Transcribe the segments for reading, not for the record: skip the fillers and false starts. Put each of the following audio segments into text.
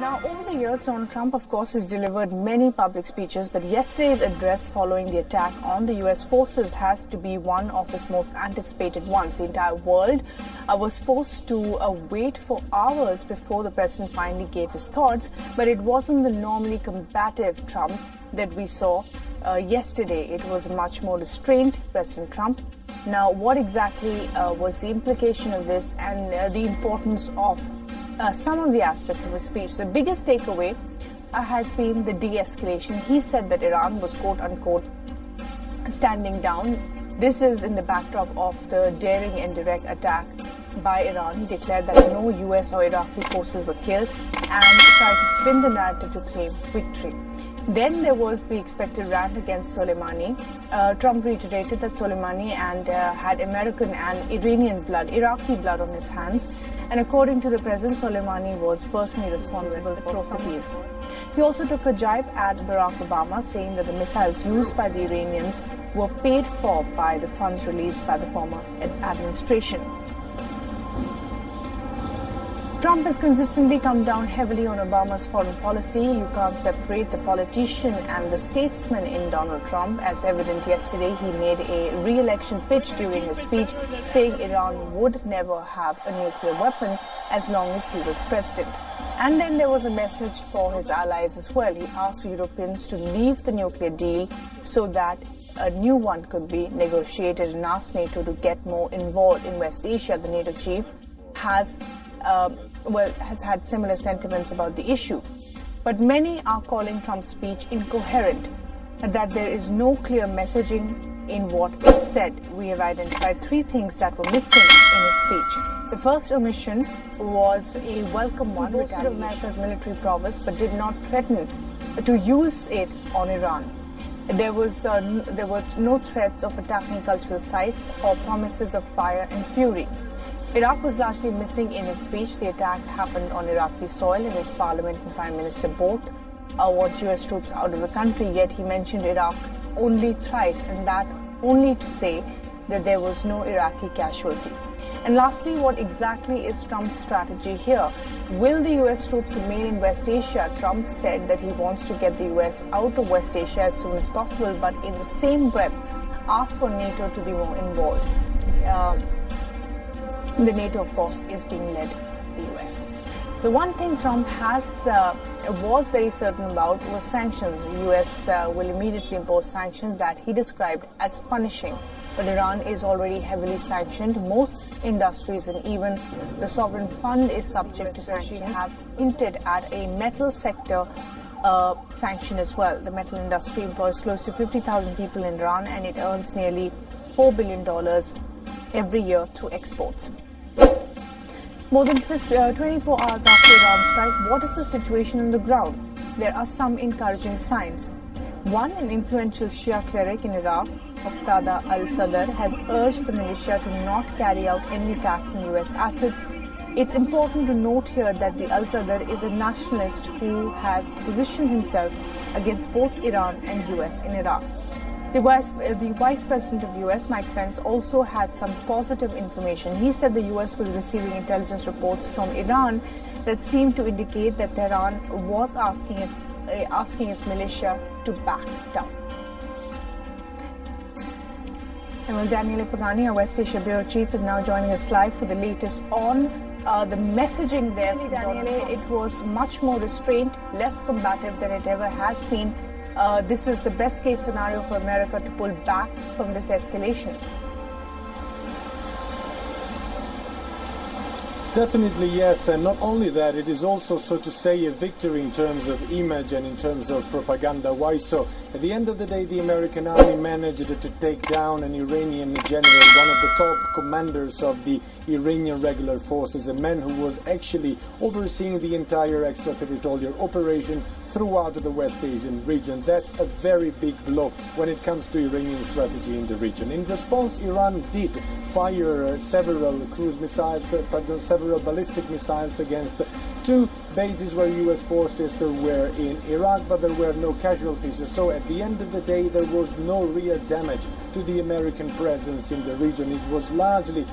Now, over the years, Donald Trump, of course, has delivered many public speeches, but yesterday's address following the attack on the U.S. forces has to be one of his most anticipated ones. The entire world was forced to wait for hours before the president finally gave his thoughts, but it wasn't the normally combative Trump that we saw yesterday. It was much more restrained President Trump. Now, what exactly was the implication of this and the importance of some of the aspects of his speech? The biggest takeaway has been the de-escalation. He said that Iran was, quote-unquote, standing down. This is in the backdrop of the daring and direct attack by Iran. He declared that no U.S. or Iraqi forces were killed and tried to spin the narrative to claim victory. Then there was the expected rant against Soleimani. Trump reiterated that Soleimani had American and Iranian blood, Iraqi blood on his hands. And according to the president, Soleimani was personally responsible for atrocities. He also took a jibe at Barack Obama, saying that the missiles used by the Iranians were paid for by the funds released by the former administration. Trump has consistently come down heavily on Obama's foreign policy. You can't separate the politician and the statesman in Donald Trump. As evident yesterday, he made a re-election pitch during his speech, saying Iran would never have a nuclear weapon as long as he was president. And then there was a message for his allies as well. He asked Europeans to leave the nuclear deal so that a new one could be negotiated, and asked NATO to get more involved in West Asia. The NATO chief has had similar sentiments about the issue. But many are calling Trump's speech incoherent, that there is no clear messaging in what it said. We have identified three things that were missing in his speech. The first omission was a welcome one, boasted of America's military prowess, but did not threaten to use it on Iran. There were no threats of attacking cultural sites or promises of fire and fury. Iraq was largely missing in his speech. The attack happened on Iraqi soil, and its parliament and prime minister both want U.S. troops out of the country, yet he mentioned Iraq only thrice, and that only to say that there was no Iraqi casualty. And lastly, what exactly is Trump's strategy here? Will the U.S. troops remain in West Asia? Trump said that he wants to get the U.S. out of West Asia as soon as possible, but in the same breath asked for NATO to be more involved. The NATO, of course, is being led by the U.S. The one thing Trump was very certain about was sanctions. The U.S. will immediately impose sanctions that he described as punishing. But Iran is already heavily sanctioned. Most industries and even the sovereign fund is subject to sanctions. Have hinted at a metal sector sanction as well. The metal industry employs close to 50,000 people in Iran, and it earns nearly $4 billion every year through exports. More than 24 hours after Iran's strike, what is the situation on the ground? There are some encouraging signs. One, an influential Shia cleric in Iraq, Muqtada al-Sadr, has urged the militia to not carry out any attacks on U.S. assets. It's important to note here that the al-Sadr is a nationalist who has positioned himself against both Iran and U.S. in Iraq. The Vice President of U.S., Mike Pence, also had some positive information. He said the U.S. was receiving intelligence reports from Iran that seemed to indicate that Tehran was asking its militia to back down. And Daniele Pagani, our West Asia Bureau Chief, is now joining us live for the latest on the messaging there. Daniele, it was much more restrained, less combative than it ever has been. This is the best case scenario for America to pull back from this escalation. Definitely yes, and not only that, it is also, so to say, a victory in terms of image and in terms of propaganda. Why so? At the end of the day, the American army managed to take down an Iranian general, one of the top commanders of the Iranian regular forces, a man who was actually overseeing the entire extraterritorial operation throughout the West Asian region. That's a very big blow when it comes to Iranian strategy in the region. In response, Iran did fire several several ballistic missiles against two bases where U.S. forces were in Iraq, but there were no casualties. So at the end of the day, there was no real damage to the American presence in the region. It was largely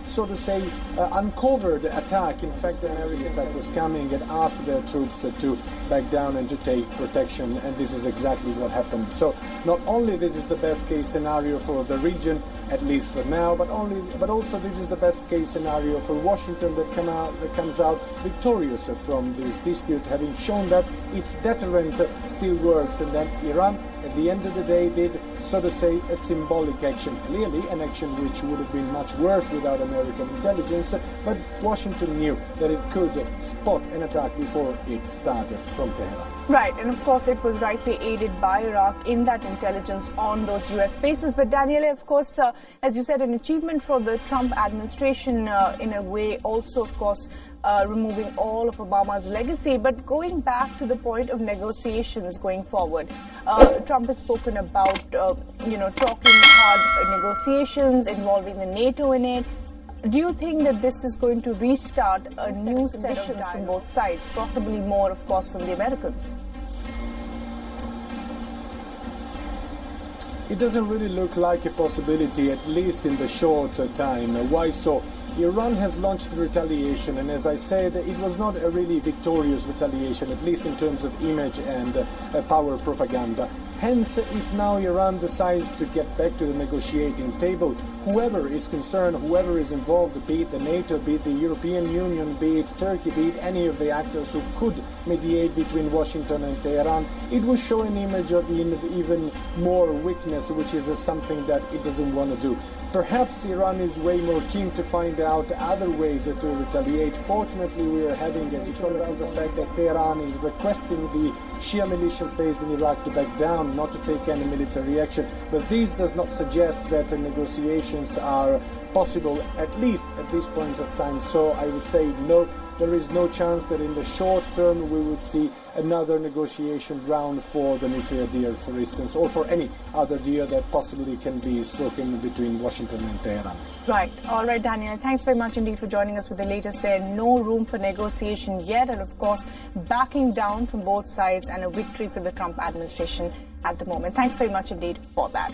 so to say, uncovered attack. In fact, the American attack was coming and asked their troops to back down and to take protection, and this is exactly what happened. So not only this is the best case scenario for the region, at least for now, but also this is the best case scenario for Washington that comes out victorious from this dispute, having shown that its deterrent still works, and that Iran at the end of the day did, so to say, a symbolic action. Clearly an action which would have been much worse without American intelligence, but Washington knew that it could spot an attack before it started from Tehran. Right, and of course it was rightly aided by Iraq in that intelligence on those US bases. But Daniele, of course, as you said, an achievement for the Trump administration in a way, also of course removing all of Obama's legacy. But going back to the point of negotiations going forward, Trump has spoken about talking hard negotiations involving the NATO in it. Do you think that this is going to restart a new session from both sides, possibly more, of course, from the Americans? It doesn't really look like a possibility, at least in the short time. Why so? Iran has launched retaliation, and as I said, it was not a really victorious retaliation, at least in terms of image and power propaganda. Hence, if now Iran decides to get back to the negotiating table, whoever is concerned, whoever is involved, be it the NATO, be it the European Union, be it Turkey, be it any of the actors who could mediate between Washington and Tehran, it will show an image of even more weakness, which is something that it doesn't want to do. Perhaps Iran is way more keen to find out other ways to retaliate. Fortunately, we are having, as you talk about, the fact that Tehran is requesting the Shia militias based in Iraq to back down, not to take any military action. But this does not suggest that negotiations are possible, at least at this point of time. So I would say no, there is no chance that in the short term we will see another negotiation round for the nuclear deal, for instance, or for any other deal that possibly can be spoken between Washington and Tehran. Right. All right, Daniel. Thanks very much indeed for joining us with the latest there. No room for negotiation yet, and of course, backing down from both sides and a victory for the Trump administration at the moment. Thanks very much indeed for that.